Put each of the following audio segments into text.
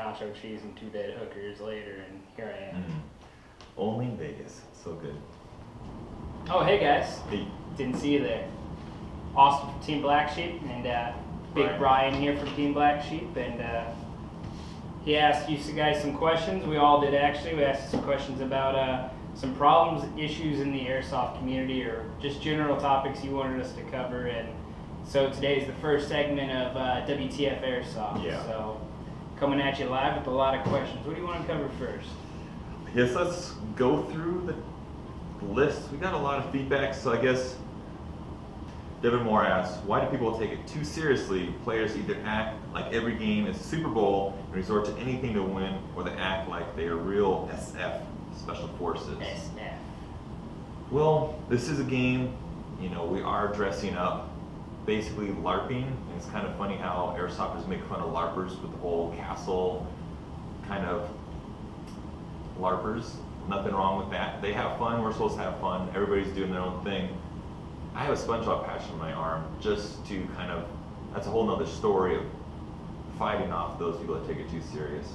nacho cheese and 2 dead hookers later, and here I am. Only in Vegas. So good. Oh, hey guys. Hey. Didn't see you there. Austin from Team Black Sheep, and Big Brian here from Team Black Sheep, and he asked you guys some questions. We all did, actually. We asked some questions about some problems, issues in the airsoft community, or just general topics you wanted us to cover. And so today is the first segment of WTF Airsoft. Yeah. So coming at you live with a lot of questions. What do you want to cover first? Yes, let's go through the list. We got a lot of feedback, so I guess Devin Moore asks, why do people take it too seriously? Players either act like every game is a Super Bowl and resort to anything to win, or they act like they are real SF, Special Forces. SF. Well, this is a game, you know, we are dressing up, basically LARPing, and it's kind of funny how airsofters make fun of LARPers with the whole castle kind of LARPers. Nothing wrong with that. They have fun, we're supposed to have fun, everybody's doing their own thing. I have a SpongeBob patch on my arm just to kind of, that's a whole nother story of fighting off those people that take it too serious.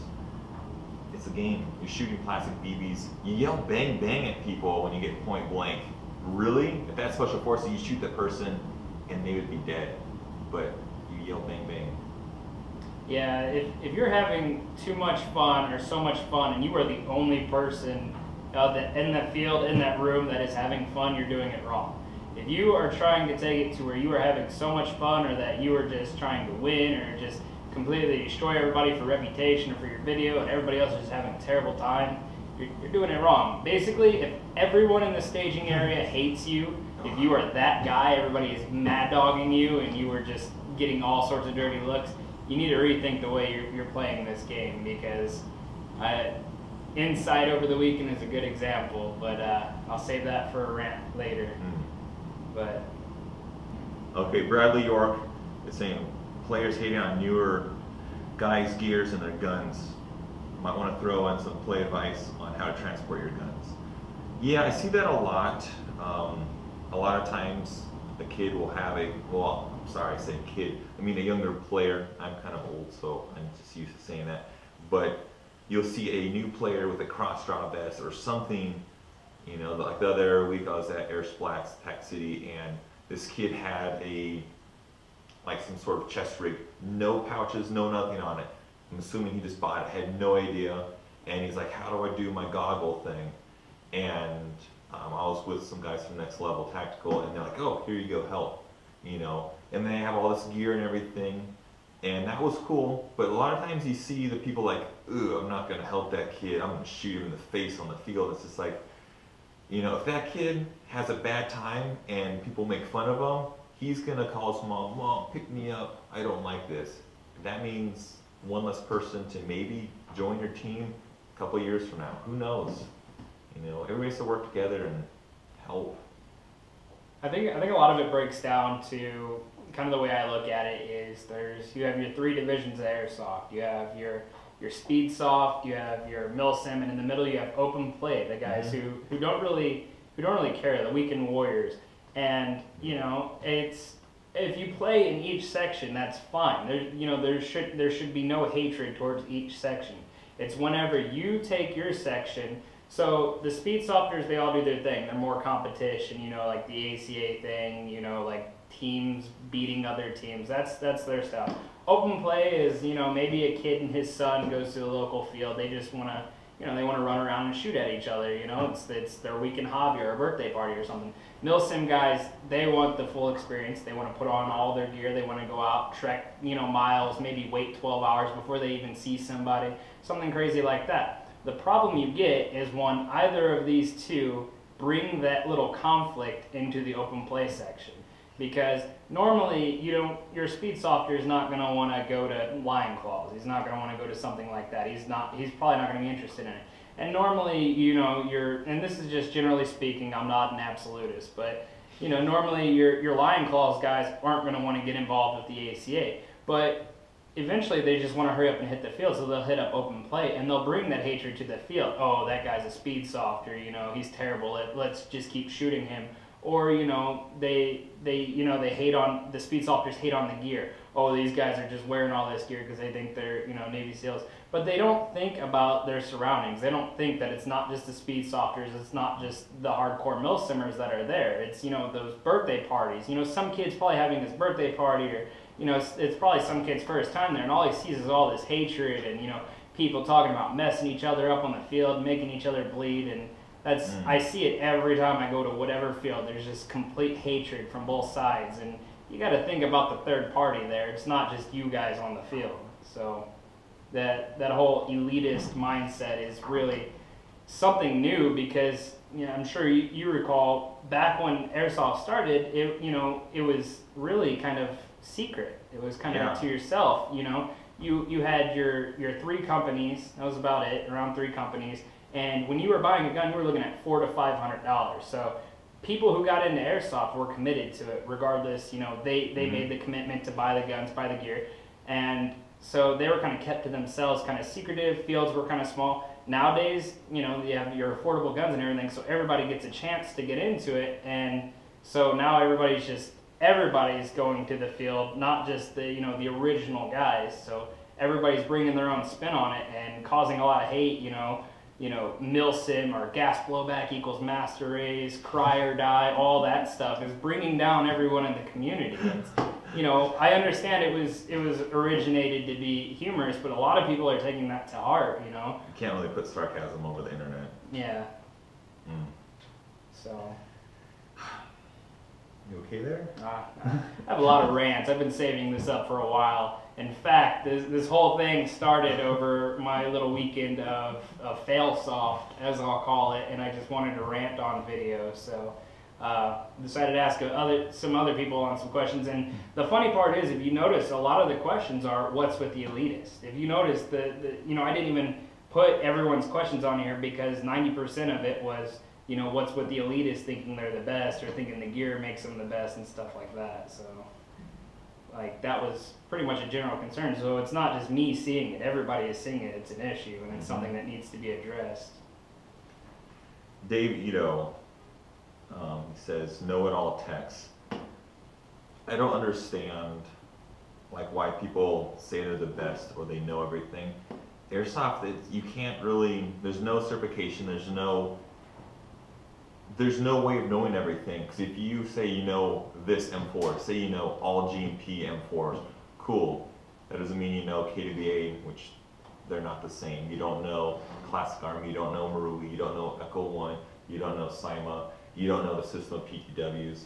It's a game. You're shooting plastic BBs. You yell bang bang at people when you get point blank. Really? If that's Special Forces, you shoot that person and they would be dead. But you yell bang bang. Yeah, if you're having too much fun or so much fun and you are the only person in the field, in that room that is having fun, you're doing it wrong. If you are trying to take it to where you are having so much fun, or that you are just trying to win, or just completely destroy everybody for reputation or for your video, and everybody else is just having a terrible time, you're doing it wrong. Basically, if everyone in the staging area hates you, if you are that guy, everybody is mad dogging you, and you are just getting all sorts of dirty looks, you need to rethink the way you're playing this game, because Inside over the weekend is a good example, but I'll save that for a rant later. But okay, Bradley York is saying players hating on newer guys' gears and their guns. Might want to throw in some play advice on how to transport your guns. Yeah, I see that a lot. A lot of times the kid will have a, well, I'm sorry, I say kid, I mean a younger player. I'm kind of old, so I'm just used to saying that. But you'll see a new player with a cross-draw vest or something. You know, like the other week I was at Air Splats, Tech City, and this kid had like some sort of chest rig, no pouches, no nothing on it. I'm assuming he just bought it, had no idea, and he's like, how do I do my goggle thing? And I was with some guys from Next Level Tactical, and they're like, oh, here you go, help. You know, and they have all this gear and everything, and that was cool, but a lot of times you see the people like, ooh, I'm not gonna help that kid, I'm gonna shoot him in the face on the field. It's just like, you know, if that kid has a bad time and people make fun of him, he's going to call his mom, Mom, pick me up, I don't like this. That means one less person to maybe join your team a couple years from now. Who knows? You know, everybody has to work together and help. I think a lot of it breaks down to kind of the way I look at it is you have your 3 divisions of airsoft. You have your speed soft, you have your milsim, and in the middle you have open play, the guys who don't really care, the weekend warriors. And you know, it's, if you play in each section, that's fine. There should be no hatred towards each section. It's whenever you take your section. So the speed softers, they all do their thing. They're more competition, you know, like the ACA thing, you know, like teams beating other teams. That's their style. Open play is, you know, maybe a kid and his son goes to the local field. They just want to, you know, they want to run around and shoot at each other. You know, it's their weekend hobby or a birthday party or something. Milsim guys, they want the full experience. They want to put on all their gear. They want to go out, trek, you know, miles, maybe wait 12 hours before they even see somebody. Something crazy like that. The problem you get is when either of these two bring that little conflict into the open play section. Because normally your speed softer is not going to want to go to Lion Claws. He's not going to want to go to something like that. He's probably not going to be interested in it. And normally, you know, and this is just generally speaking, I'm not an absolutist, but you know, normally your Lion Claws guys aren't going to want to get involved with the ACA. But eventually they just want to hurry up and hit the field, so they'll hit up open play and they'll bring that hatred to the field. Oh, that guy's a speed softer, you know, he's terrible. Let's just keep shooting him. Or, you know, they hate on, the speed softers hate on the gear. Oh, these guys are just wearing all this gear because they think they're, you know, Navy SEALs. but they don't think about their surroundings. They don't think that it's not just the speed softers, it's not just the hardcore milsimmers that are there. It's, you know, those birthday parties. You know, some kid's probably having this birthday party, or, you know, it's probably some kid's first time there, and all he sees is all this hatred and, you know, people talking about messing each other up on the field, making each other bleed, and that's I see it every time I go to whatever field. There's just complete hatred from both sides, and you got to think about the third party there. It's not just you guys on the field. So that whole elitist mindset is really something new, because, you know, I'm sure you recall back when airsoft started, it was really kind of secret. It was kind of to yourself, you know. You had your 3 companies. That was about it, around 3 companies. And when you were buying a gun, you were looking at $400 to $500. So people who got into airsoft were committed to it, regardless. You know, they made the commitment to buy the guns, buy the gear, and so they were kind of kept to themselves, kind of secretive. Fields were kind of small. Nowadays, you know, you have your affordable guns and everything, so everybody gets a chance to get into it, and so now everybody's going to the field, not just the original guys. So everybody's bringing their own spin on it and causing a lot of hate. Milsim or gas blowback equals master race, cry or die, all that stuff is bringing down everyone in the community. I understand it was originated to be humorous, but a lot of people are taking that to heart. You can't really put sarcasm over the internet. Yeah. So. You okay there? I have a lot of rants. I've been saving this up for a while. In fact, this whole thing started over my little weekend of fail-soft, as I'll call it, and I just wanted to rant on video. So decided to ask some other people on some questions. And the funny part is, if you notice, a lot of the questions are, what's with the elitist? If you notice, I didn't even put everyone's questions on here because 90% of it was, what's with the elitists thinking they're the best, or thinking the gear makes them the best and stuff like that. So, that was pretty much a general concern. So it's not just me seeing it. Everybody is seeing it. It's an issue, and it's something that needs to be addressed. Dave Ito, he says, know-it-all techs. I don't understand, why people say they're the best or they know everything. Airsoft, you can't really, there's no certification, there's no way of knowing everything, because if you say you know this M4, say you know all G&P M4s, cool. That doesn't mean you know KWA, which they're not the same. You don't know Classic Army, you don't know Marui, you don't know Echo 1, you don't know SIMA, you don't know the system of PTWs.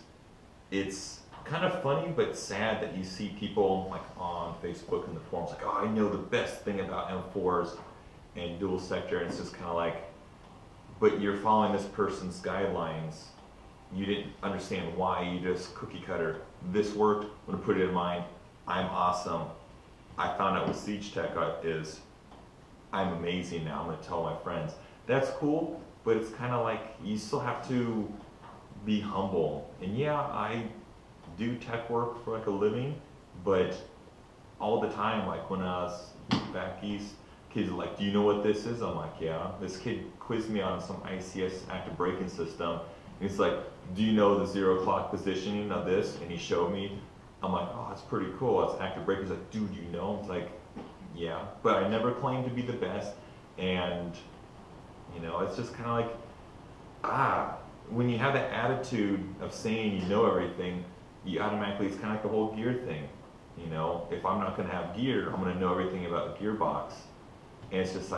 It's kind of funny but sad that you see people on Facebook and the forums oh, I know the best thing about M4s and dual sector, and it's just kind of but you're following this person's guidelines. You didn't understand why. You just cookie cutter. This worked. I'm gonna put it in mine. I'm awesome. I found out what Siege Tech is. I'm amazing now. I'm gonna tell my friends. That's cool, but it's kind of you still have to be humble. And yeah, I do tech work for a living, but all the time, when I was back east, kids are do you know what this is? I'm yeah. This kid quizzed me on some ICS active braking system. And he's do you know the 0 clock positioning of this? And he showed me. I'm oh, that's pretty cool. It's active braking. He's dude, you know? I'm yeah. But I never claimed to be the best. And, it's just kind of when you have that attitude of saying you know everything, you automatically, it's kind of the whole gear thing. If I'm not going to have gear, I'm going to know everything about the gearbox. And it's just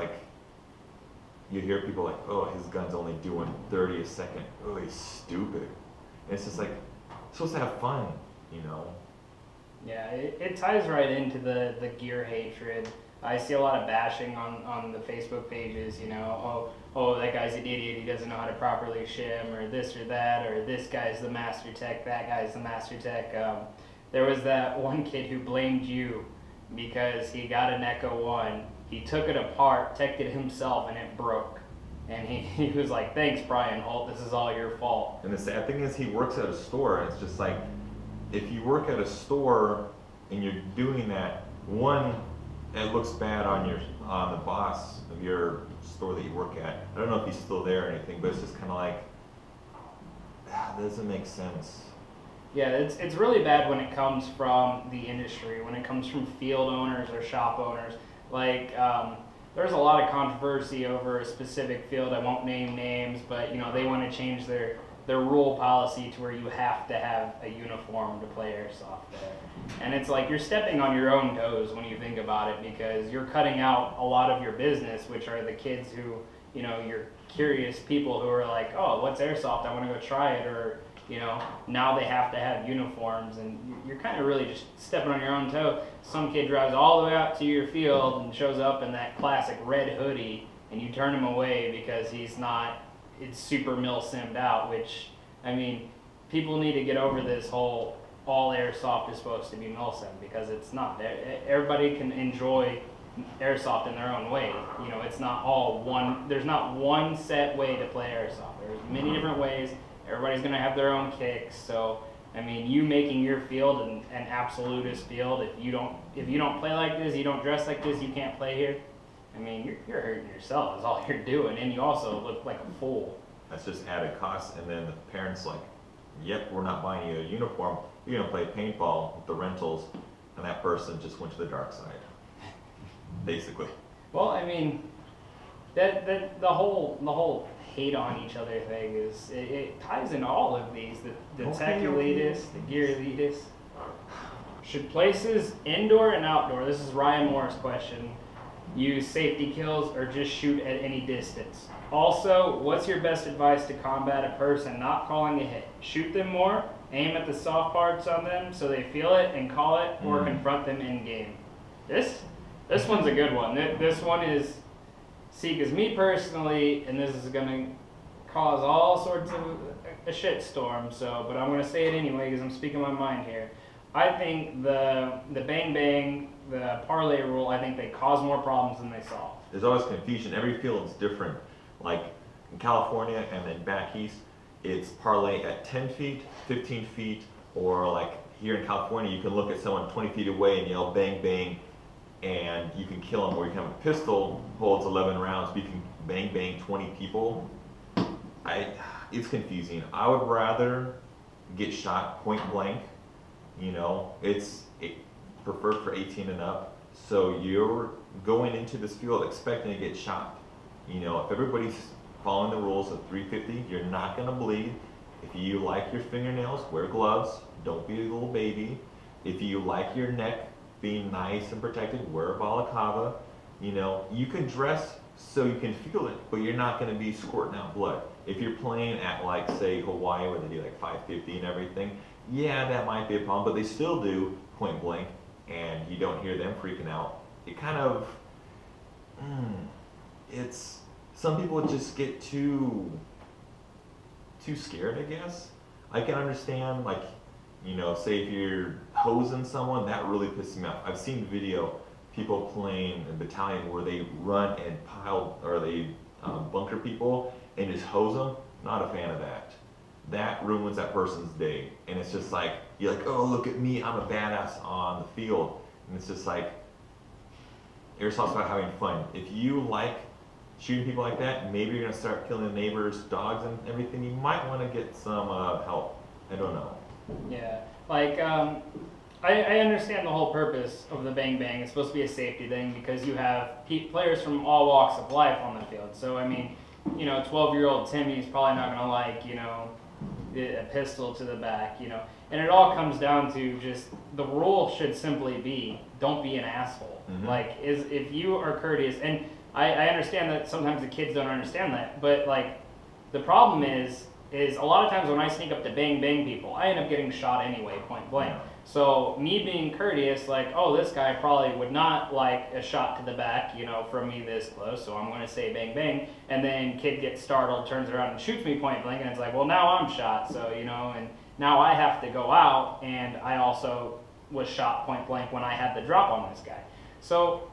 you hear people oh, his gun's only doing 30 a second. Oh, he's stupid. And it's just supposed to have fun, Yeah, it ties right into the gear hatred. I see a lot of bashing on the Facebook pages, oh, that guy's an idiot, he doesn't know how to properly shim, or this or that, or this guy's the master tech, that guy's the master tech. There was that one kid who blamed you because he got an Echo 1. He took it apart, teched it himself, and it broke. And he was thanks, Brian Holt, this is all your fault. And the sad thing is he works at a store, and it's just if you work at a store and you're doing that, one, it looks bad on the boss of your store that you work at. I don't know if he's still there or anything, but it's just kind of that doesn't make sense. Yeah, it's really bad when it comes from the industry, when it comes from field owners or shop owners. there's a lot of controversy over a specific field. I won't name names, but they want to change their rule policy to where you have to have a uniform to play airsoft there. And it's like you're stepping on your own toes when you think about it, because you're cutting out a lot of your business, which are the kids who, you're curious people who are like, oh, what's airsoft? I want to go try it. Or, now they have to have uniforms, and you're kind of really just stepping on your own toe. Some kid drives all the way out to your field and shows up in that classic red hoodie, and you turn him away because it's super mil-simmed out, which, I mean, people need to get over this whole all airsoft is supposed to be mil-simmed, because it's not. Everybody can enjoy airsoft in their own way. It's not all one. There's not one set way to play airsoft. There's many different ways. Everybody's going to have their own kicks. So, I mean, you making your field an absolutist field, if you don't play like this, you don't dress like this, you can't play here. I mean, you're hurting yourself is all you're doing, and you also look like a fool. That's just added cost, and then the parents like, yep, we're not buying you a uniform. You're gonna play paintball with the rentals, and that person just went to the dark side, basically. Well, I mean, that the whole hate on each other thing it ties into all of these. The tech elitists, the gear elitists. Should places indoor and outdoor? This is Ryan Moore's question. Use safety kills or just shoot at any distance? Also, what's your best advice to combat a person not calling a hit? Shoot them more, aim at the soft parts on them so they feel it and call it, or confront them in game? This one's a good one. This one is, see, because me personally, and this is going to cause all sorts of a shitstorm, but I'm going to say it anyway because I'm speaking my mind here. I think the bang bang, the parlay rule, I think they cause more problems than they solve. There's always confusion. Every field is different. Like in California and then back east, it's parlay at 10 feet, 15 feet, or like here in California, you can look at someone 20 feet away and yell bang bang, and you can kill them. Or you can have a pistol, holds 11 rounds, but you can bang bang 20 people. It's confusing. I would rather get shot point blank. It's preferred for 18 and up. So you're going into this field expecting to get shot. If everybody's following the rules of 350, you're not going to bleed. If you like your fingernails, wear gloves. Don't be a little baby. If you like your neck being nice and protected, wear a balaclava. You can dress so you can feel it, but you're not going to be squirting out blood. If you're playing at like, say, Hawaii, where they do like 550 and everything, yeah, that might be a problem, but they still do point blank, and you don't hear them freaking out. It kind of, it's, some people just get too scared, I guess. I can understand, like, say if you're hosing someone, that really pisses me off. I've seen video, people playing a battalion where they run and they bunker people and just hose them. Not a fan of that. That ruins that person's day. And it's just like, you're like, oh, look at me, I'm a badass on the field. And it's just like, airsoft's about having fun. If you like shooting people like that, maybe you're going to start killing the neighbors' dogs and everything. You might want to get some help. I don't know. Yeah, like, I understand the whole purpose of the bang bang. It's supposed to be a safety thing because you have players from all walks of life on the field. So, I mean, 12-year-old Timmy's probably not going to like, a pistol to the back, And it all comes down to just, the rule should simply be, don't be an asshole. Mm-hmm. Like, if you are courteous, and I understand that sometimes the kids don't understand that, but like, the problem is a lot of times when I sneak up to bang bang people, I end up getting shot anyway, point blank. So me being courteous, like, oh, this guy probably would not like a shot to the back, from me this close, so I'm going to say bang bang, and then kid gets startled, turns around and shoots me point blank, and it's like, well, now I'm shot, so, and now I have to go out, and I also was shot point blank when I had the drop on this guy. So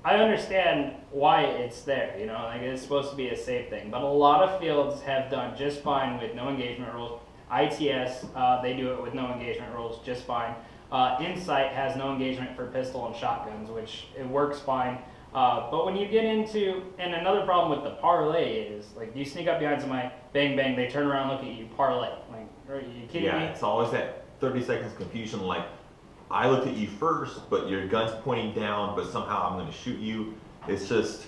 I understand why it's there, like it's supposed to be a safe thing, but a lot of fields have done just fine with no engagement rules. ITS, they do it with no engagement rules just fine. Insight has no engagement for pistol and shotguns, which it works fine. But when you get into, and another problem with the parlay is, like, you sneak up behind somebody, bang, bang, they turn around and look at you, parlay. Like, are you kidding me? Yeah, it's always that 30 seconds confusion, like, I looked at you first, but your gun's pointing down, but somehow I'm going to shoot you. It's just,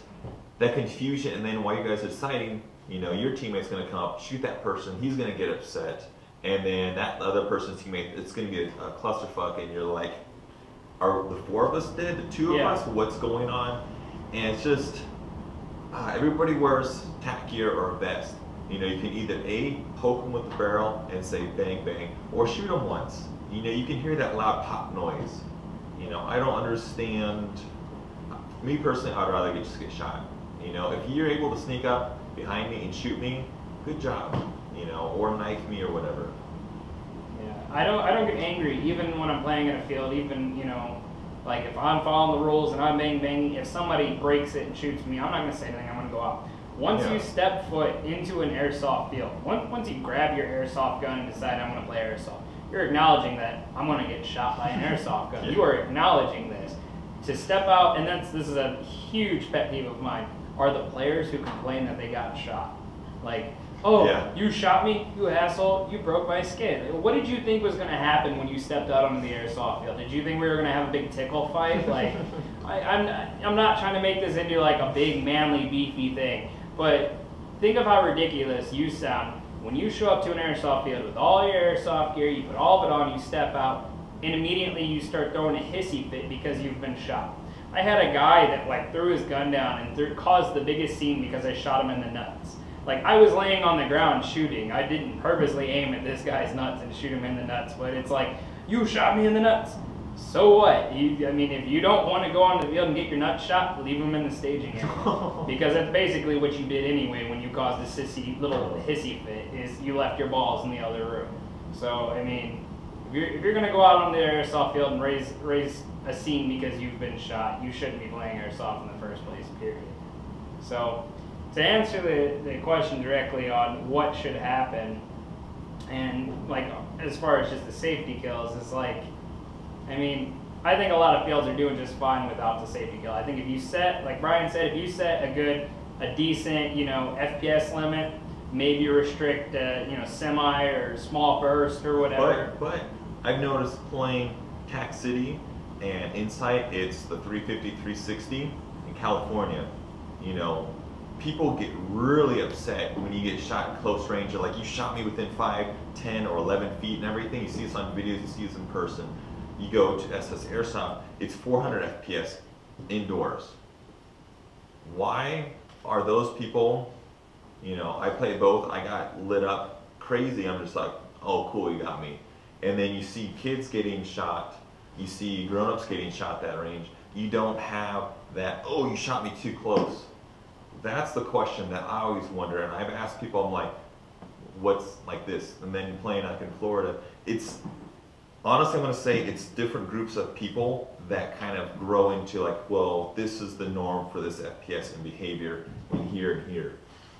that confusion, and then while you guys are sighting, you know, your teammate's going to come up, shoot that person, he's going to get upset, and then that other person's teammate, it's going to be a clusterfuck, and you're like, are the 4 of us dead? The 2 of us? What's going on? And it's just, everybody wears tack gear or a vest. You know, you can either A, poke them with the barrel and say bang bang, or shoot them once. You know, you can hear that loud pop noise. You know, I don't understand. Me personally, I'd rather just get shot. You know, if you're able to sneak up behind me and shoot me, good job. You know, or knife me or whatever. Yeah, I don't get angry even when I'm playing in a field. Even, you know, like if I'm following the rules and I'm bang bang, if somebody breaks it and shoots me, I'm not gonna say anything. I'm gonna go out. Once you step foot into an airsoft field, once you grab your airsoft gun and decide I'm going to play airsoft, you're acknowledging that I'm going to get shot by an airsoft gun. You are acknowledging this. To step out, and this is a huge pet peeve of mine, are the players who complain that they got shot. Like, oh, you shot me, you asshole, you broke my skin. What did you think was going to happen when you stepped out onto the airsoft field? Did you think we were going to have a big tickle fight? Like, I'm not trying to make this into like a big, manly, beefy thing. But think of how ridiculous you sound when you show up to an airsoft field with all your airsoft gear, you put all of it on, you step out, and immediately you start throwing a hissy fit because you've been shot. I had a guy that like threw his gun down and caused the biggest scene because I shot him in the nuts. Like, I was laying on the ground shooting. I didn't purposely aim at this guy's nuts and shoot him in the nuts, but it's like, you shot me in the nuts. So what? I mean, if you don't want to go on the field and get your nuts shot, leave them in the staging area. Because that's basically what you did anyway when you caused this little hissy fit, is you left your balls in the other room. So, I mean, if you're going to go out on the airsoft field and raise a scene because you've been shot, you shouldn't be playing airsoft in the first place, period. So, to answer the question directly on what should happen, and like as far as just the safety kills, it's like, I mean, I think a lot of fields are doing just fine without the safety kill. I think if you set, like Brian said, if you set a decent, you know, FPS limit, maybe restrict, you know, semi or small burst or whatever. But I've noticed playing Tac City and Insight, it's the 350, 360 in California. You know, people get really upset when you get shot in close range. You're like, you shot me within 5, 10, or 11 feet and everything. You see this on videos, you see this in person. You go to SS Airsoft, it's 400 FPS indoors. Why are those people, you know, I played both, I got lit up crazy. I'm just like, oh cool, you got me. And then you see kids getting shot, you see grown-ups getting shot that range. You don't have that, oh, you shot me too close. That's the question that I always wonder, and I've asked people, I'm like, what's like this? And then playing like in Florida, it's, honestly, I'm going to say it's different groups of people that kind of grow into like, well, this is the norm for this FPS and behavior in here and here.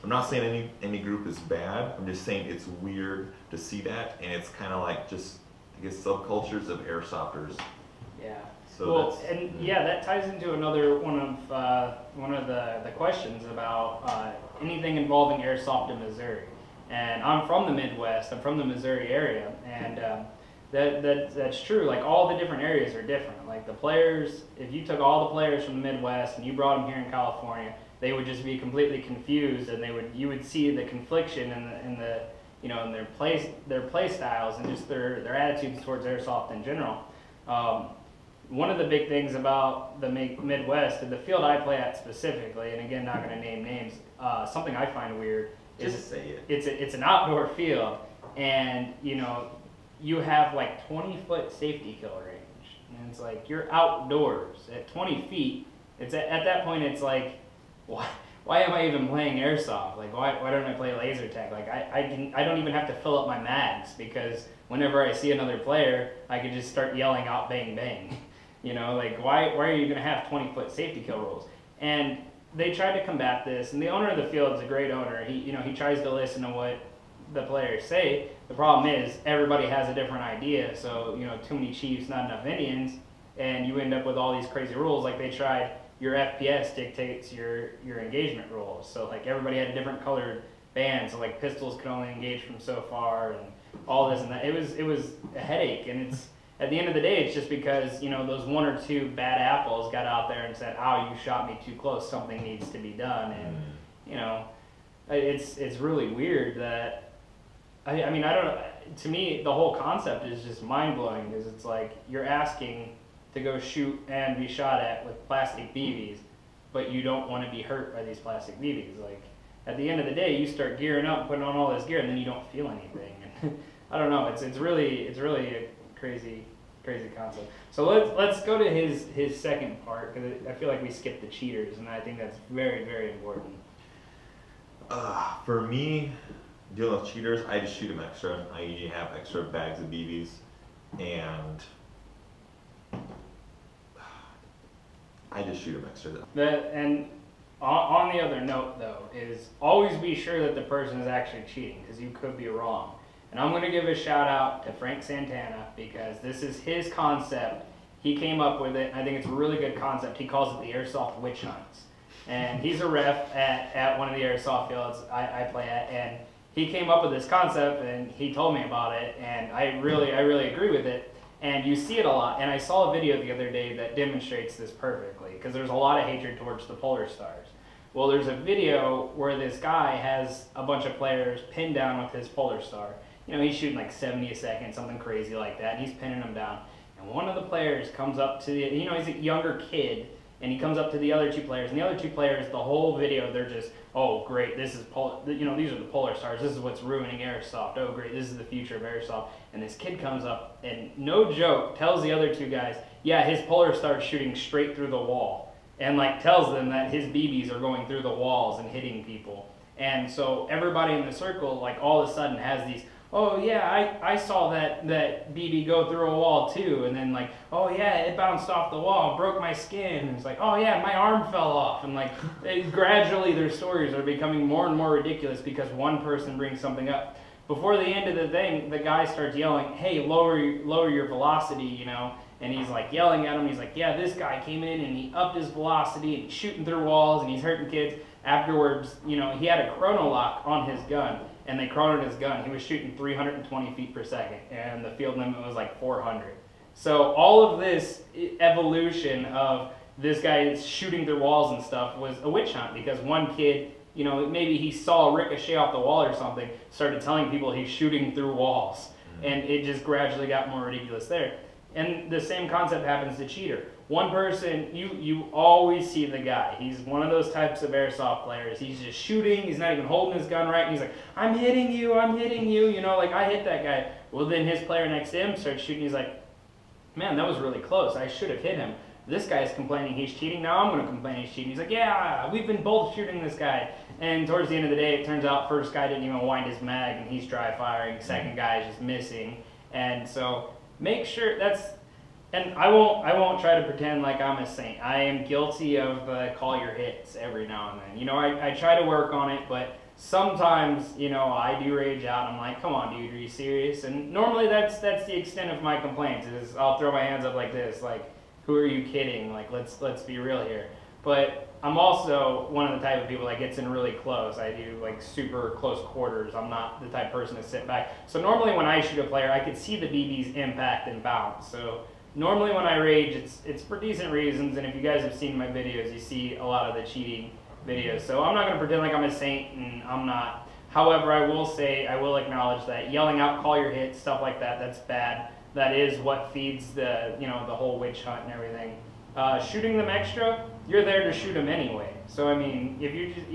I'm not saying any group is bad. I'm just saying it's weird to see that, and it's kind of like just, I guess, subcultures of airsofters. Yeah. So well, and yeah, that ties into another one of the questions about anything involving airsoft in Missouri. And I'm from the Midwest. I'm from the Missouri area, and that's true. Like, all the different areas are different. Like, the players, if you took all the players from the Midwest and you brought them here in California, they would just be completely confused, and you would see the confliction in the you know, in their play styles and just their attitudes towards airsoft in general. One of the big things about the Midwest, and the field I play at specifically, and again, not going to name names, something I find weird is just say it. It's an outdoor field, and you know, you have like 20-foot safety kill range, and it's like, you're outdoors at 20 feet. It's at that point, it's like, why am I even playing airsoft? Like, why don't I play laser tag? Like, I don't even have to fill up my mags, because whenever I see another player, I can just start yelling out bang bang. You know, like, why are you going to have 20-foot safety kill rules? And they tried to combat this, and the owner of the field is a great owner. He tries to listen to what the players say. The problem is everybody has a different idea, so, you know, too many Chiefs, not enough Indians, and you end up with all these crazy rules. Like, they tried, your FPS dictates your engagement rules. So, like, everybody had a different colored band, so, like, pistols could only engage from so far, and all this and that. It was a headache, and at the end of the day, it's just because, you know, those one or two bad apples got out there and said, "Oh, you shot me too close. Something needs to be done." And you know, it's really weird that I mean, I don't know. To me, the whole concept is just mind blowing because it's like you're asking to go shoot and be shot at with plastic BBs, but you don't want to be hurt by these plastic BBs. Like at the end of the day, you start gearing up, putting on all this gear, and then you don't feel anything. And I don't know. It's really a crazy concept. So let's go to his second part because I feel like we skipped the cheaters, and I think that's very important. For me, dealing with cheaters, I just shoot them extra. I usually have extra bags of BBs, and I just shoot them extra. And on the other note, though, is always be sure that the person is actually cheating because you could be wrong. And I'm going to give a shout out to Frank Santana because this is his concept. He came up with it. I think it's a really good concept. He calls it the airsoft witch hunts. And he's a ref at one of the airsoft fields I play at. And he came up with this concept and he told me about it. And I really agree with it. And you see it a lot. And I saw a video the other day that demonstrates this perfectly because there's a lot of hatred towards the Polar Stars. Well, there's a video where this guy has a bunch of players pinned down with his Polar Star. You know, he's shooting like 70 a second, something crazy like that, and he's pinning them down. And one of the players comes up to the, you know, he's a younger kid, and he comes up to the other two players, and the other two players, the whole video, they're just, oh, great, this is, you know, these are the Polar Stars, this is what's ruining airsoft, oh, great, this is the future of airsoft. And this kid comes up, and no joke, tells the other two guys, yeah, his Polar Star's shooting straight through the wall, and like tells them that his BBs are going through the walls and hitting people. And so everybody in the circle, like all of a sudden has these, oh yeah, I saw that BB go through a wall too, and then like, oh yeah, it bounced off the wall, broke my skin, and it's like, oh yeah, my arm fell off, and like, gradually their stories are becoming more and more ridiculous because one person brings something up. Before the end of the thing, the guy starts yelling, hey, lower your velocity, you know, and he's like yelling at him, he's like, yeah, this guy came in and he upped his velocity and he's shooting through walls and he's hurting kids. Afterwards, you know, he had a chrono lock on his gun, and they chronoed his gun. He was shooting 320 feet per second, and the field limit was like 400. So all of this evolution of this guy shooting through walls and stuff was a witch hunt because one kid, you know, maybe he saw a ricochet off the wall or something, started telling people he's shooting through walls, and it just gradually got more ridiculous there. And the same concept happens to cheater. One person, you always see the guy. He's one of those types of airsoft players. He's just shooting. He's not even holding his gun right. And he's like, I'm hitting you. You know, like I hit that guy. Well, then his player next to him starts shooting. He's like, man, that was really close. I should have hit him. This guy's complaining he's cheating. Now I'm going to complain he's cheating. He's like, yeah, we've been both shooting this guy. And towards the end of the day, it turns out first guy didn't even wind his mag, and he's dry firing. Second guy is just missing. And so make sure that's... And I won't try to pretend like I'm a saint. I am guilty of call your hits every now and then. You know, I try to work on it, but sometimes, you know, I do rage out. I'm like, come on, dude, are you serious? And normally that's the extent of my complaints is I'll throw my hands up like this, like, who are you kidding? Like, let's be real here. But I'm also one of the type of people that gets in really close. I do like super close quarters. I'm not the type of person to sit back. So normally when I shoot a player, I can see the BB's impact and bounce. So normally when I rage, it's for decent reasons, and if you guys have seen my videos, you see a lot of the cheating videos. So I'm not going to pretend like I'm a saint, and I'm not. However, I will acknowledge that yelling out, call your hits, stuff like that, that's bad. That is what feeds the, you know, the whole witch hunt and everything. Shooting them extra, you're there to shoot them anyway. So I mean, if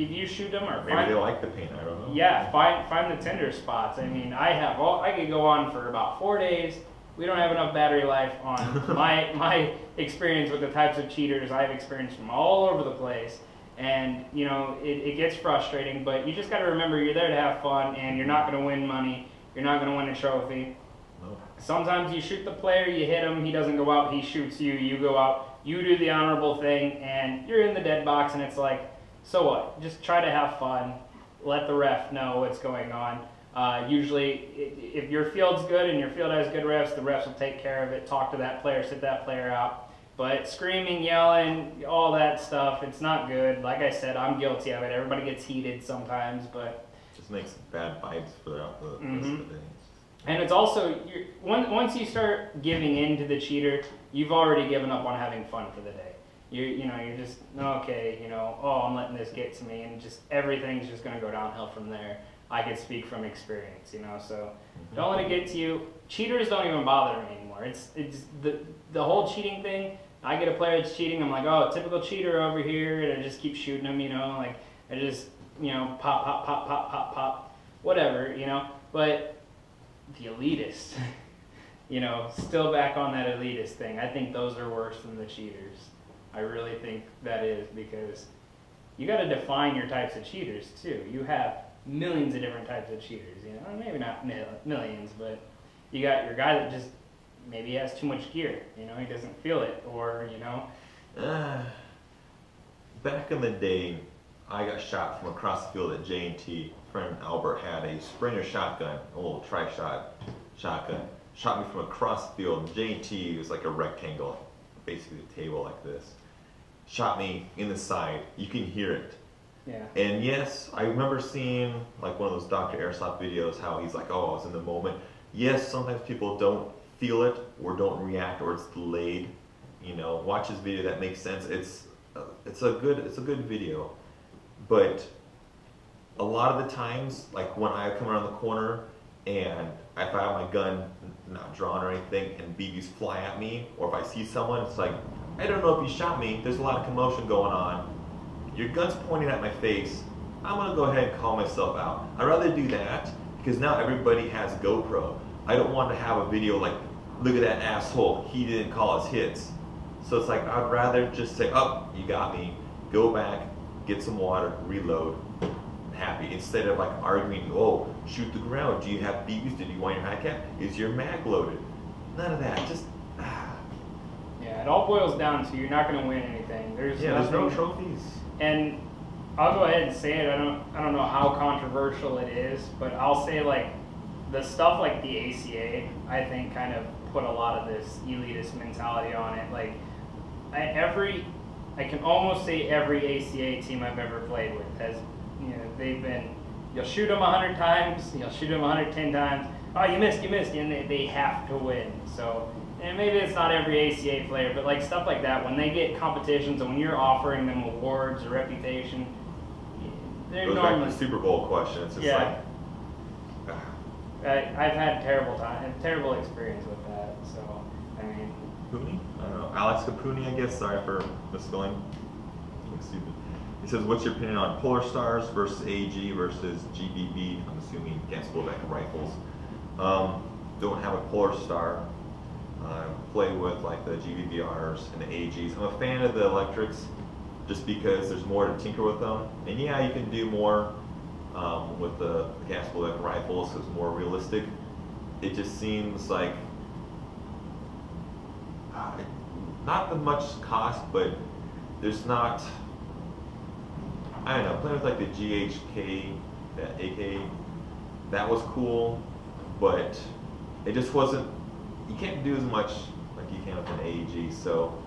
you shoot them or maybe they like the paint, I don't know. Yeah, find the tender spots. I mean, I could go on for about 4 days. We don't have enough battery life on my experience with the types of cheaters I've experienced from all over the place. And, you know, it gets frustrating, but you just got to remember you're there to have fun, and you're not going to win money. You're not going to win a trophy. No. Sometimes you shoot the player, you hit him, he doesn't go out, he shoots you, you go out, you do the honorable thing, and you're in the dead box, and it's like, so what? Just try to have fun. Let the ref know what's going on. Usually, if your field's good and your field has good refs, the refs will take care of it, talk to that player, sit that player out. But screaming, yelling, all that stuff, it's not good. Like I said, I'm guilty of it. Everybody gets heated sometimes, but... Just makes bad vibes throughout the rest of the day. And it's also, once you start giving in to the cheater, you've already given up on having fun for the day. You're just, okay, I'm letting this get to me, and just everything's just going to go downhill from there. I can speak from experience, so don't let it get to you. Cheaters don't even bother me anymore. It's the whole cheating thing. I get a player that's cheating, I'm like, oh, typical cheater over here, and I just keep shooting them, like, I just, pop, pop, pop, pop, pop, pop, whatever, but the elitist, still back on that elitist thing. I think those are worse than the cheaters. I really think that is, because you got to define your types of cheaters too. You have millions of different types of cheaters, maybe not millions, but you got your guy that just maybe has too much gear, he doesn't feel it, or back in the day, I got shot from across the field at J&T. Friend Albert had a Springer shotgun, a little tri-shot shotgun. Shot me from across the field. J&T was like a rectangle, basically a table like this. Shot me in the side. You can hear it. Yeah. And yes, I remember seeing like one of those Dr. Airsoft videos, how he's like, oh, I was in the moment. Yes, sometimes people don't feel it or don't react, or it's delayed. Watch his video, that makes sense. It's a good video. But a lot of the times, like when I come around the corner and if I have my gun not drawn or anything and BBs fly at me, or if I see someone, it's like, I don't know if you shot me, there's a lot of commotion going on. Your gun's pointing at my face, I'm gonna go ahead and call myself out. I'd rather do that, because now everybody has GoPro. I don't want to have a video like, look at that asshole, he didn't call his hits. So it's like, I'd rather just say, oh, you got me, go back, get some water, reload, happy, instead of like arguing, oh, shoot the ground, do you have BBs, did you want your high cap, is your mag loaded? None of that, just Yeah, it all boils down to you're not going to win anything. There's no trophies. And I'll go ahead and say it, I don't know how controversial it is, but I'll say like the stuff like the ACA, I think kind of put a lot of this elitist mentality on it. Like I can almost say every ACA team I've ever played with has, they've been, you'll shoot them 100 times, you'll shoot them 110 times, oh, you missed, and they have to win. So, and maybe it's not every ACA player, but like stuff like that, when they get competitions and when you're offering them awards or reputation, they're goes normally... back to the Super Bowl question, it's just like... I've had terrible experience with that, so, I mean... Capuni? I don't know. Alex Capuni, I guess. Sorry for misspelling. Looks stupid. He says, what's your opinion on Polar Stars versus AG versus GBB? I'm assuming gas blowback rifles. Don't have a Polar Star. Play with like the GBBRs and the AGs. I'm a fan of the electrics just because there's more to tinker with them. And yeah, you can do more with the gas blowback rifles, so it's more realistic. It just seems like not the much cost, but there's not, I don't know, playing with like the GHK, that AK, that was cool, but it just wasn't, you can't do as much like you can with an AEG. So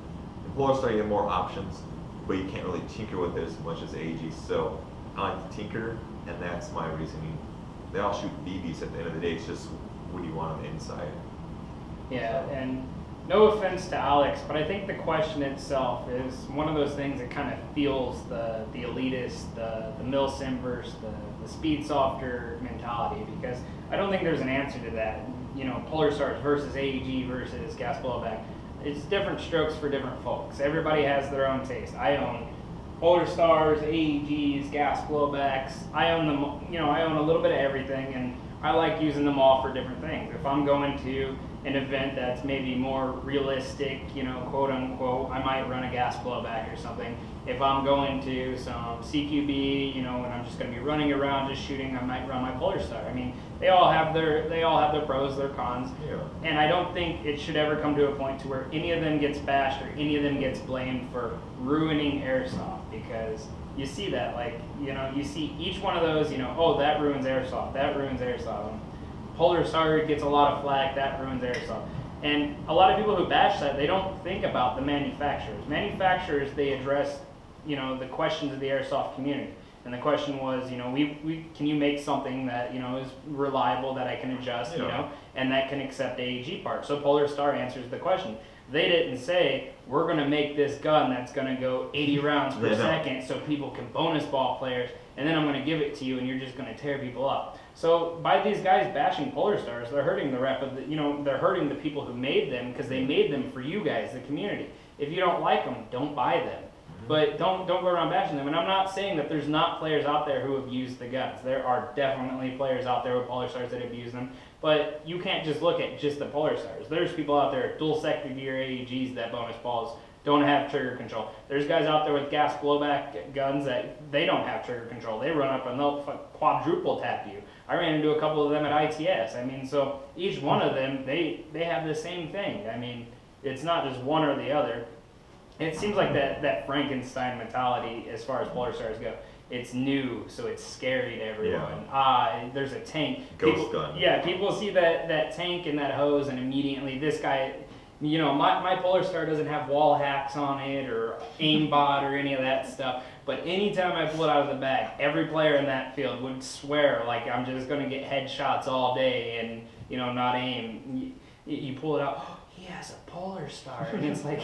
in Polar Star you have more options, but you can't really tinker with it as much as AEG. So I like to tinker, and that's my reasoning. They all shoot BBs at the end of the day, it's just what do you want on the inside. Yeah, and no offense to Alex, but I think the question itself is one of those things that kind of feels the elitist, the milsim versus the speed softer mentality, because I don't think there's an answer to that. Polar Stars versus AEG versus gas blowback. It's different strokes for different folks. Everybody has their own taste. I own Polar Stars, AEGs, gas blowbacks. I own them, I own a little bit of everything, and I like using them all for different things. If I'm going to an event that's maybe more realistic, quote unquote, I might run a gas blowback or something. If I'm going to some CQB, and I'm just going to be running around just shooting, I might run my Polar Star. I mean, they all have their pros, their cons, Yeah. and I don't think it should ever come to a point to where any of them gets bashed or any of them gets blamed for ruining airsoft, because you see that, like, you see each one of those, oh, that ruins airsoft, that ruins airsoft. Polar Star gets a lot of flack, that ruins airsoft. And a lot of people who bash that, they don't think about the manufacturers. Manufacturers, they address, the questions of the airsoft community. And the question was, we can you make something that is reliable, that I can adjust, and that can accept AEG parts. So Polar Star answers the question. They didn't say, we're going to make this gun that's going to go 80 rounds per second so people can bonus ball players, and then I'm going to give it to you and you're just going to tear people up. So by these guys bashing Polar Stars, they're hurting the rep of they're hurting the people who made them, because they made them for you guys, the community. If you don't like them, don't buy them. But don't go around bashing them. And I'm not saying that there's not players out there who have used the guns. There are definitely players out there with Polar Stars that have used them. But you can't just look at just the Polar Stars. There's people out there, dual sector gear AEGs, that bonus balls don't have trigger control. There's guys out there with gas blowback guns that they don't have trigger control. They run up and they'll quadruple tap you. I ran into a couple of them at ITS. I mean, so each one of them, they have the same thing. I mean, it's not just one or the other. It seems like that Frankenstein mentality as far as Polar Stars go. It's new, so it's scary to everyone. There's a tank. Ghost gun. Yeah, people see that tank and that hose, and immediately this guy, my Polar Star doesn't have wall hacks on it or aimbot or any of that stuff. But anytime I pull it out of the bag, every player in that field would swear like I'm just going to get headshots all day and not aim. You pull it out, oh, he has a Polar Star, and it's like.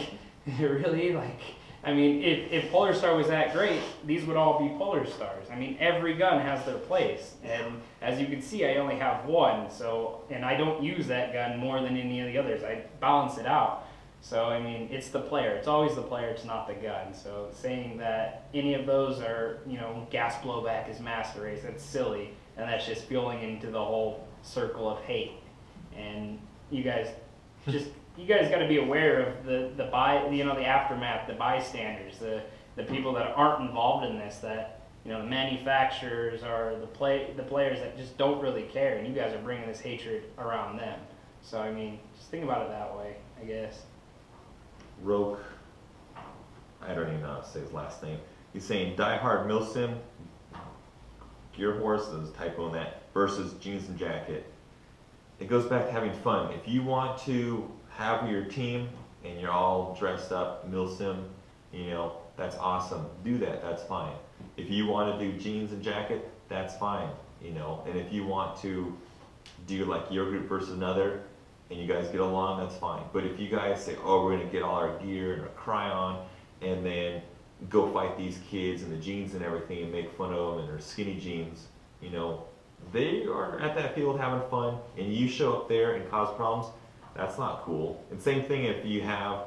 Really? I mean, if Polar Star was that great, these would all be Polar Stars. I mean, every gun has their place. And as you can see, I only have one. And I don't use that gun more than any of the others. I balance it out. So, I mean, it's the player. It's always the player. It's not the gun. So saying that any of those are, gas blowback is master race, that's silly. And that's just fueling into the whole circle of hate. And you guys got to be aware of the aftermath, the bystanders, the people that aren't involved in this, that the manufacturers or the players that just don't really care, and you guys are bringing this hatred around them. So I mean, just think about it that way, I guess. Roke, I don't even know how to say his last name. He's saying diehard milsim, gear horse, there's a typo in that, versus jeans and jacket. It goes back to having fun. If you want to have your team and you're all dressed up, milsim, that's awesome. Do that, that's fine. If you want to do jeans and jacket, that's fine, And if you want to do like your group versus another and you guys get along, that's fine. But if you guys say, oh, we're going to get all our gear and our cryon and then go fight these kids in the jeans and everything and make fun of them and their skinny jeans, they are at that field having fun and you show up there and cause problems, that's not cool. And same thing if you have,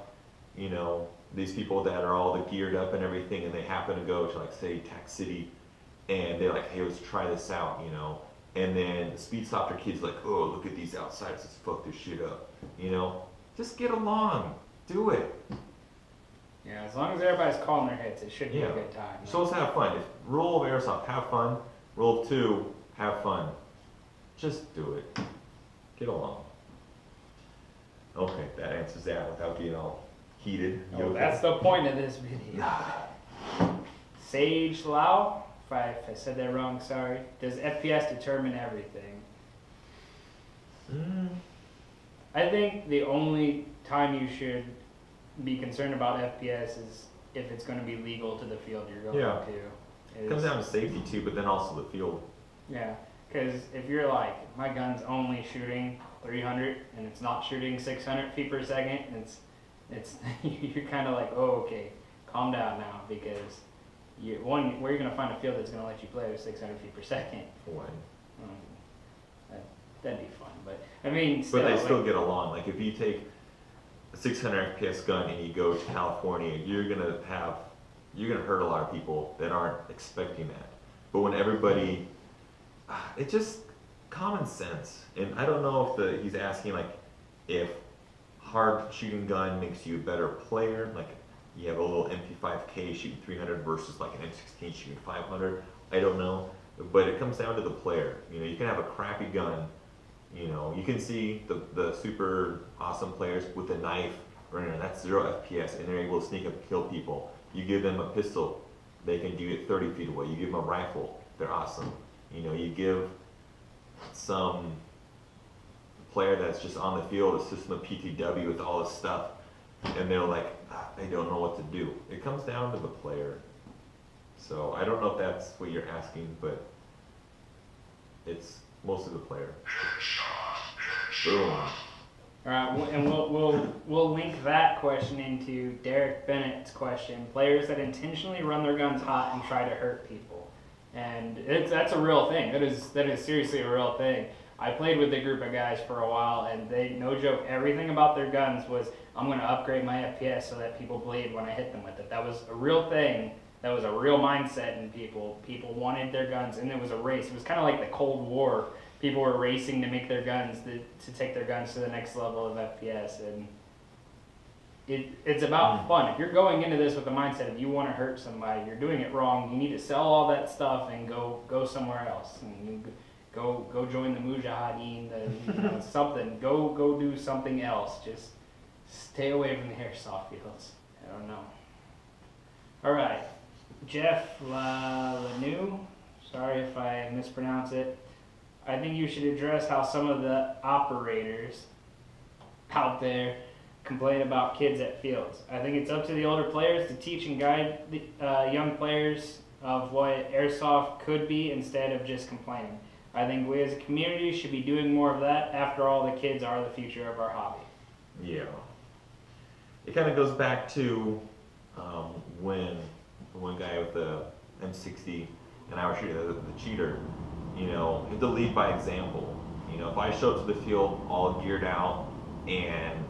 these people that are all geared up and everything and they happen to go to like say Tac City and they're like, hey, let's try this out, and then the speed softer kids like, oh, look at these outsiders, let's fuck this shit up, just get along, do it. Yeah, as long as everybody's calling their hits, it should be a good time. You're supposed to have fun. Rule of airsoft, have fun. Rule of 2, have fun. Just do it. Get along. Okay, that answers that without getting all heated. Oh, that's the point of this video. Sage Lau, if I said that wrong, sorry. Does FPS determine everything? I think the only time you should be concerned about FPS is if it's going to be legal to the field you're going to. It comes down to safety too, but then also the field. Yeah, because if you're like, my gun's only shooting 300 and it's not shooting 600 feet per second, it's you're kind of like, oh, okay, calm down now, because where you're going to find a field that's going to let you play with 600 feet per second? That'd be fun, but I mean, still, but they still get along. Like if you take a 600 FPS gun and you go to California, you're gonna hurt a lot of people that aren't expecting that. But when everybody, it's just common sense. And I don't know if he's asking like if hard shooting gun makes you a better player, like you have a little MP5K shooting 300 versus like an M16 shooting 500. I don't know, but it comes down to the player. You can have a crappy gun. You can see the super awesome players with a knife running around, that's 0 FPS, and they're able to sneak up and kill people. You give them a pistol, they can do it 30 feet away. You give them a rifle, they're awesome. You give some player that's just on the field a system of PTW with all this stuff, and they're like, they don't know what to do. It comes down to the player. So I don't know if that's what you're asking, but it's mostly the player. Boom. All right, and we'll link that question into Derek Bennett's question: players that intentionally run their guns hot and try to hurt people, and that's a real thing. That is seriously a real thing. I played with a group of guys for a while, and they, no joke, everything about their guns was, I'm going to upgrade my FPS so that people bleed when I hit them with it. That was a real thing. That was a real mindset in people. People wanted their guns, and it was a race. It was kind of like the Cold War. People were racing to make their guns, to take their guns to the next level of FPS, and it's about fun. If you're going into this with the mindset of you want to hurt somebody, you're doing it wrong. You need to sell all that stuff and go somewhere else. And Go join the Mujahideen, something. Go do something else. Just stay away from the airsoft fields. I don't know. All right, Jeff Lanu. Sorry if I mispronounce it. I think you should address how some of the operators out there complain about kids at fields. I think it's up to the older players to teach and guide the young players of what airsoft could be instead of just complaining. I think we as a community should be doing more of that. After all, the kids are the future of our hobby. Yeah. It kind of goes back to when the one guy with the M60 and I was shooting the cheater, you know, you have to lead by example. You know, if I show up to the field all geared out and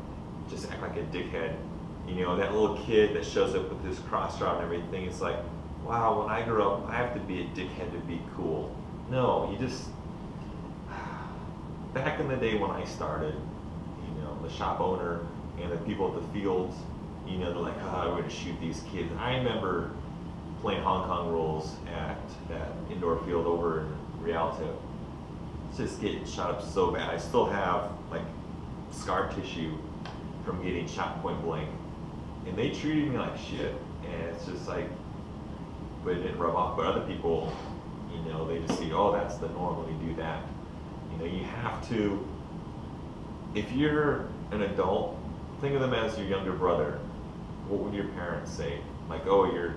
just act like a dickhead, you know, that little kid that shows up with his cross rod and everything, it's like, wow, when I grow up, I have to be a dickhead to be cool. No, you just, back in the day when I started, you know, the shop owner and the people at the fields, you know, they're like, oh, I'm going to shoot these kids. I remember playing Hong Kong rules at that indoor field over in Rialto. Just getting shot up so bad. I still have like scar tissue from getting shot point blank. And they treated me like shit. And it's just like, but it didn't rub off. But other people, you know, they just see, oh, that's the norm, let me do that. You know, you have to, if you're an adult, think of them as your younger brother. What would your parents say? Like, oh, you're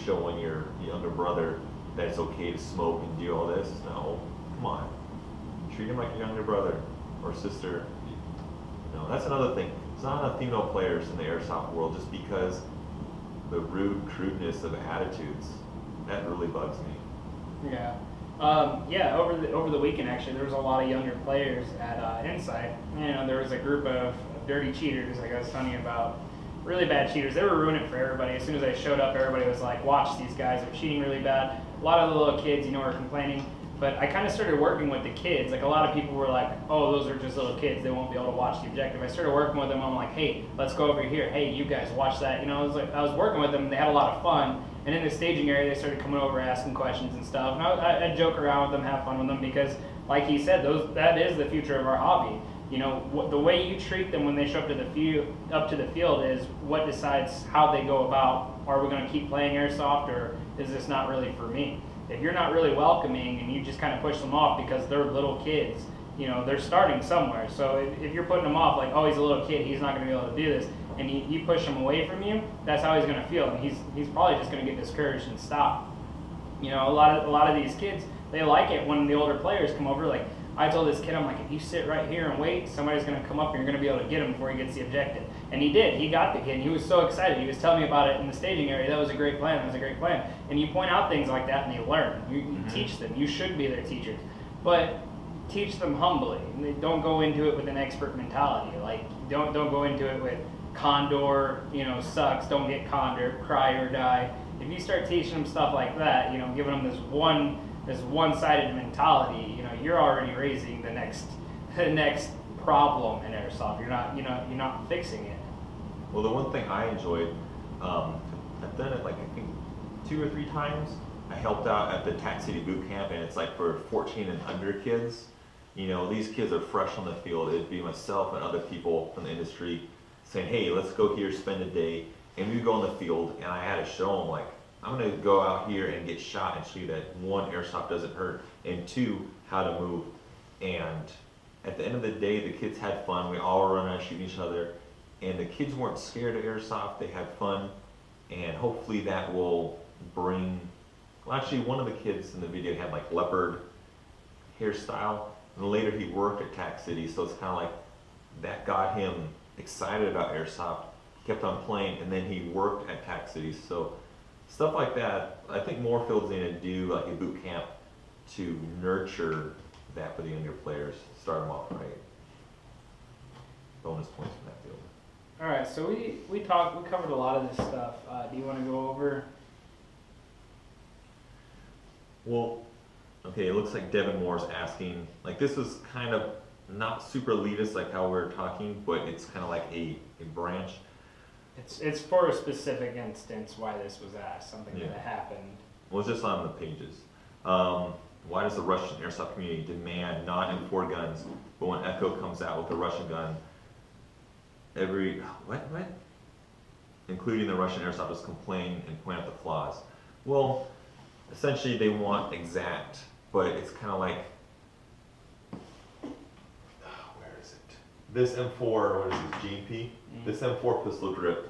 showing your younger brother that it's okay to smoke and do all this? No, come on. Treat him like your younger brother or sister. No, that's another thing. There's not enough female players in the airsoft world just because the rude crudeness of attitudes. That really bugs me. Yeah. Over the weekend, actually, there was a lot of younger players at Insight. You know, there was a group of dirty cheaters, like I was telling you about. Really bad cheaters. They were ruining it for everybody. As soon as I showed up, everybody was like, watch these guys, they're cheating really bad. A lot of the little kids, you know, were complaining. But I kind of started working with the kids. Like, a lot of people were like, oh, those are just little kids, they won't be able to watch the objective. I started working with them. I'm like, hey, let's go over here. Hey, you guys, watch that. You know, I was working with them. They had a lot of fun. And in the staging area, they started coming over, asking questions and stuff. And I'd joke around with them, have fun with them, because, like he said, that is the future of our hobby. You know, the way you treat them when they show up to the field is what decides how they go about, are we going to keep playing airsoft, or is this not really for me? If you're not really welcoming and you just kind of push them off because they're little kids, you know, they're starting somewhere. So if you're putting them off like, oh, he's a little kid, he's not going to be able to do this, and you push him away from you, that's how he's going to feel, and he's probably just going to get discouraged and stop. You know, a lot of these kids, they like it when the older players come over. Like, I told this kid, I'm like, if you sit right here and wait, somebody's going to come up and you're going to be able to get him before he gets the objective. And he did. He got the kid, and he was so excited. He was telling me about it in the staging area. That was a great plan. That was a great plan. And you point out things like that, and they learn. You teach them. You should be their teachers. But teach them humbly. Don't go into it with an expert mentality. Like, don't go into it with condor, you know, sucks, don't get condor, cry or die. If you start teaching them stuff like that, you know, giving them this one-sided mentality, you know, you're already raising the next problem in airsoft. You're not fixing it. Well, the one thing I enjoyed, I've done it like I think 2 or 3 times. I helped out at the Tat City boot camp, and it's like for 14 and under kids. You know, these kids are fresh on the field. It'd be myself and other people from the industry saying, hey, let's go here, spend a day. And we would go on the field, and I had to show them, like, I'm going to go out here and get shot and show you that 1, airsoft doesn't hurt, and 2, how to move. And at the end of the day, the kids had fun. We all were running around shooting each other. And the kids weren't scared of airsoft. They had fun. And hopefully that will bring Well, actually, one of the kids in the video had like leopard hairstyle, and later he worked at Tac City, so it's kind of like that got him excited about airsoft. He kept on playing, and then he worked at Tac City. So stuff like that, I think Moorfield's going to do like a boot camp to nurture that for the younger players, start them off right. Bonus points from that field. All right, so we covered a lot of this stuff. Do you want to go over? Well, okay, it looks like Devin Moore's asking, like this is kind of not super elitist like how we're talking, but it's kind of like a branch. It's for a specific instance why this was asked, something that happened. Well, it's just on the pages. Why does the Russian airsoft community demand not M4 guns, but when Echo comes out with a Russian gun, including the Russian airsofters complain and point out the flaws? Well, essentially they want exact, but it's kind of like, where is it? This M4, what is this, GMP? This M4 pistol grip,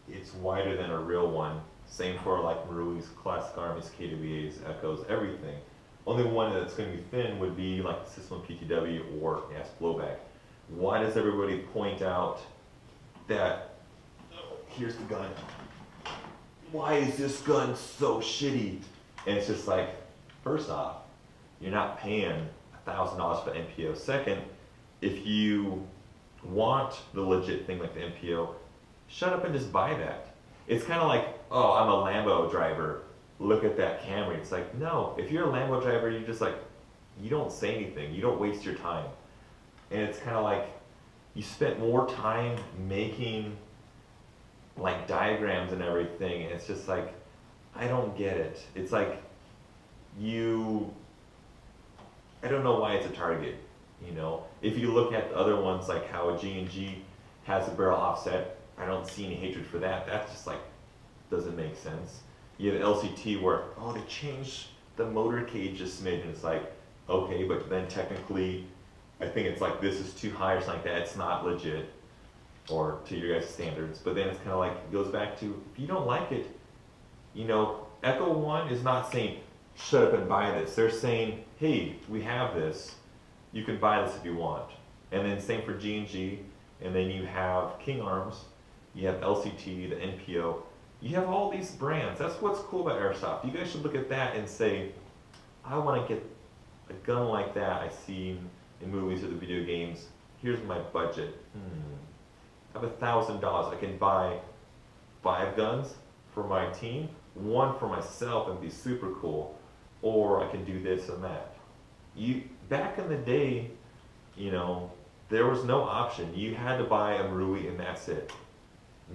it's wider than a real one. Same for like Marui's, Classic Armies, KWAs, Echoes, everything. Only one that's going to be thin would be like the System PTW or gas blowback. Why does everybody point out that, here's the gun, why is this gun so shitty? And it's just like, first off, you're not paying $1,000 for MPO. Second, if you want the legit thing like the MPO, shut up and just buy that. It's kind of like, oh, I'm a Lambo driver, look at that Camry. It's like, no, if you're a Lambo driver, you just like, you don't say anything, you don't waste your time. And it's kind of like, you spent more time making like diagrams and everything, and it's just like, I don't get it. It's like, I don't know why it's a target, you know? If you look at the other ones, like how a G&G has a barrel offset, I don't see any hatred for that. That's just like, doesn't make sense. You have LCT where, oh, they changed the motor cage just smidge, and it's like, okay, but then technically, I think it's like, this is too high or something like that. It's not legit, or to your guys' standards. But then it's kind of like, it goes back to, if you don't like it, you know, Echo One is not saying, shut up and buy this. They're saying, hey, we have this. You can buy this if you want. And then same for G&G. And then you have King Arms. You have LCT, the NPO. You have all these brands. That's what's cool about airsoft. You guys should look at that and say, I want to get a gun like that I see in movies or the video games. Here's my budget. I have $1,000. I can buy 5 guns for my team, 1 for myself and be super cool. Or I can do this and that. Back in the day, you know, there was no option. You had to buy a Marui and that's it.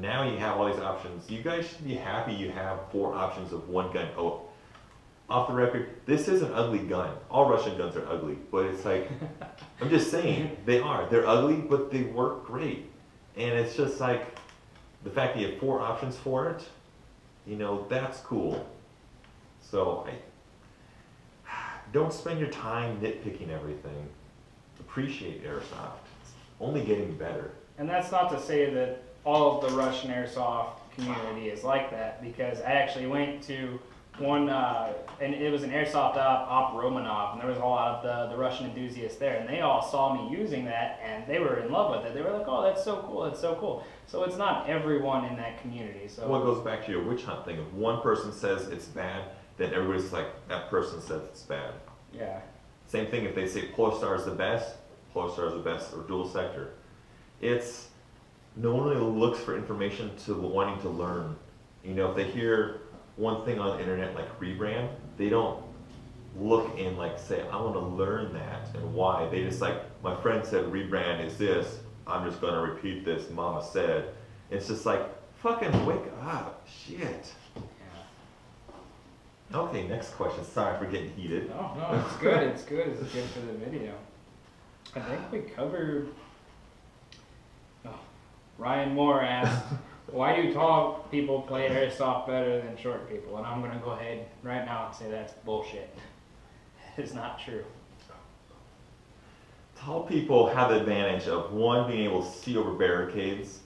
Now you have all these options. You guys should be happy you have 4 options of 1 gun. Oh, off the record, this is an ugly gun. All Russian guns are ugly, but it's like, I'm just saying, they are. They're ugly, but they work great. And it's just like, the fact that you have 4 options for it, you know, that's cool. So, don't spend your time nitpicking everything. Appreciate airsoft. It's only getting better. And that's not to say that all of the Russian airsoft community is like that, because I actually went to one, and it was an airsoft op Romanov, and there was a lot of the Russian enthusiasts there, and they all saw me using that, and they were in love with it. They were like, oh, that's so cool, that's so cool. So it's not everyone in that community. So well, it goes back to your witch hunt thing. If one person says it's bad, then everybody's like, that person says it's bad. Yeah. Same thing if they say Polestar is the best, Polestar is the best, or dual sector. It's, no one really looks for information to wanting to learn. You know, if they hear one thing on the internet like rebrand, they don't look and like say, I want to learn that and why. They just like, my friend said rebrand is this, I'm just going to repeat this, mama said. It's just like, fucking wake up, shit. Okay, next question. Sorry for getting heated. No, it's good. It's good. It's good for the video. I think we covered. Oh, Ryan Moore asked, "Why do tall people play airsoft better than short people?" And I'm gonna go ahead right now and say that's bullshit. It's not true. Tall people have the advantage of, one, being able to see over barricades,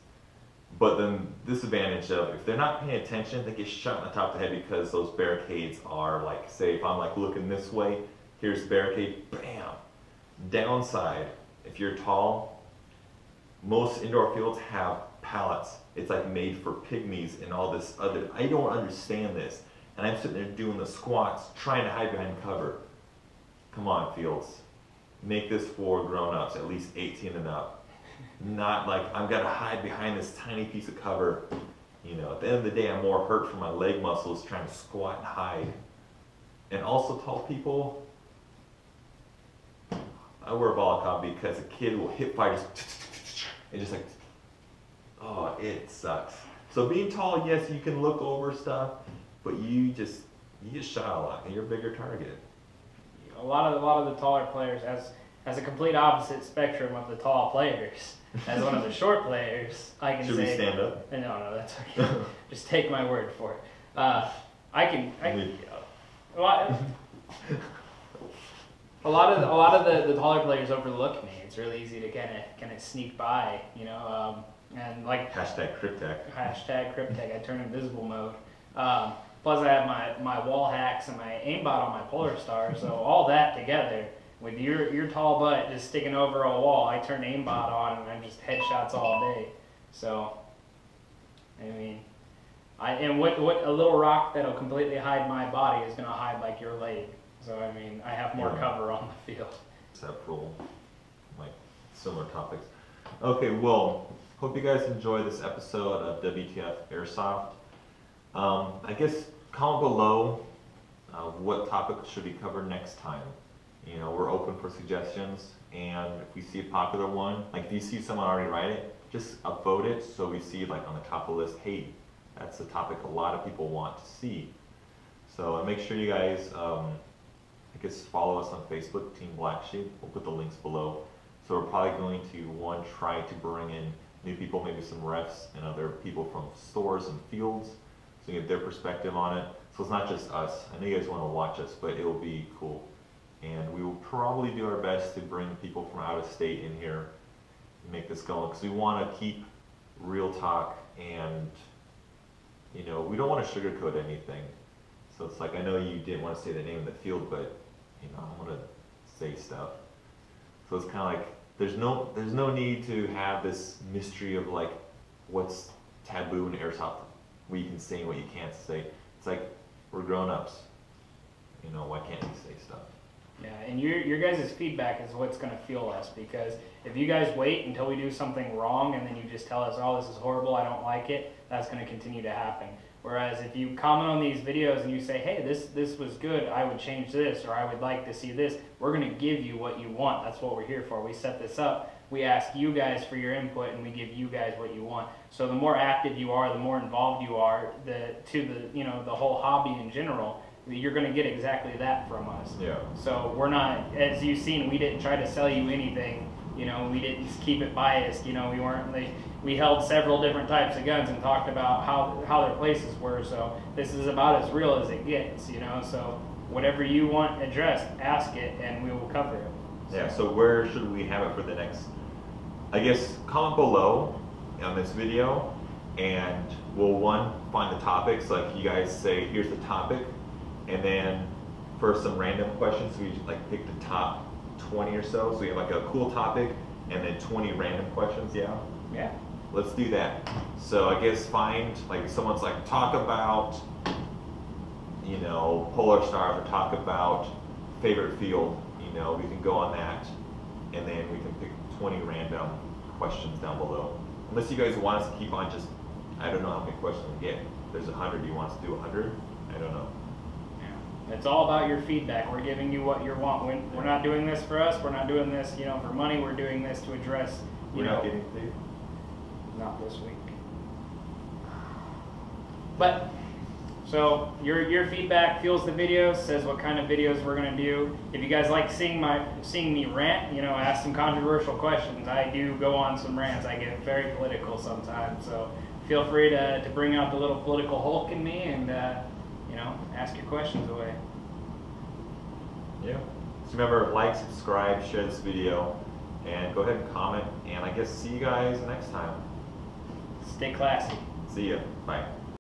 But then disadvantage of if they're not paying attention, they get shot in the top of the head because those barricades are like, say if I'm like looking this way, here's the barricade, bam. Downside, if you're tall, most indoor fields have pallets. It's like made for pygmies and all this other, I don't understand this. And I'm sitting there doing the squats, trying to hide behind cover. Come on, fields. Make this for grown-ups, at least 18 and up. Not like I've got to hide behind this tiny piece of cover. You know, at the end of the day, I'm more hurt from my leg muscles trying to squat and hide. And also tall people, I wear a volleyball because a kid will hip fire and just like, oh, it sucks. So being tall, yes, you can look over stuff, but you get shot a lot and you're a bigger target. A lot of the taller players as a complete opposite spectrum of the tall players. As one of the short players, I can Should say. Should we stand up? No, that's okay. Just take my word for it. A lot of the taller players overlook me. It's really easy to kind of sneak by, you know, and like Hashtag cryptech. Hashtag cryptech. I turn invisible mode. Plus, I have my wall hacks and my aimbot on my Polar Star. So all that together, with your tall butt just sticking over a wall, I turn aimbot on and I'm just headshots all day. So, I mean, what a little rock that'll completely hide my body is gonna hide like your leg. So I mean, I have more cover on the field. Several, like, similar topics. Okay, well, hope you guys enjoy this episode of WTF Airsoft. I guess comment below what topic should be covered next time. You know, we're open for suggestions, and if we see a popular one, like if you see someone already write it, just upvote it so we see like on the top of the list, hey, that's the topic a lot of people want to see. So make sure you guys, I guess, follow us on Facebook, Team Black Sheep. We'll put the links below. So we're probably going to, try to bring in new people, maybe some refs and other people from stores and fields, so you get their perspective on it. So it's not just us. I know you guys want to watch us, but it will be cool. And we will probably do our best to bring people from out of state in here and make this going, because we want to keep real talk, and you know, we don't want to sugarcoat anything. So it's like, I know you didn't want to say the name of the field, but you know, I want to say stuff. So it's kind of like there's no need to have this mystery of like what's taboo in airsoft, what you can say and what you can't say. It's like, we're grown-ups. You know, why can't we say stuff? Yeah, and your guys' feedback is what's going to fuel us, because if you guys wait until we do something wrong and then you just tell us, oh, this is horrible, I don't like it, that's going to continue to happen. Whereas if you comment on these videos and you say, hey, this was good, I would change this, or I would like to see this, we're going to give you what you want. That's what we're here for. We set this up. We ask you guys for your input, and we give you guys what you want. So the more active you are, the more involved you are the whole hobby in general, you're going to get exactly that from us. Yeah. So we're not, as you've seen, we didn't try to sell you anything. You know, we didn't keep it biased. You know, we held several different types of guns and talked about how their places were. So this is about as real as it gets. You know, so whatever you want addressed, ask it, and we will cover it. Yeah. So where should we have it for the next? I guess comment below on this video, and we'll find the topics. Like you guys say, here's the topic. And then for some random questions, we like pick the top 20 or so. So we have like a cool topic and then 20 random questions, yeah? Yeah. Let's do that. So I guess find, like someone's like, talk about, you know, Polar Stars, or talk about favorite field, you know, we can go on that. And then we can pick 20 random questions down below. Unless you guys want us to keep on just, I don't know how many questions we get. If there's 100, do you want us to do 100? I don't know. It's all about your feedback. We're giving you what you want. We're not doing this for us. We're not doing this, you know, for money. We're doing this to address, We're not getting paid? Not this week. But, so your feedback fuels the videos, says what kind of videos we're going to do. If you guys like seeing me rant, you know, ask some controversial questions. I do go on some rants. I get very political sometimes. So feel free to bring out the little political Hulk in me and, you know, ask your questions away. Yeah. So remember, like, subscribe, share this video, and go ahead and comment. And I guess see you guys next time. Stay classy. See ya. Bye.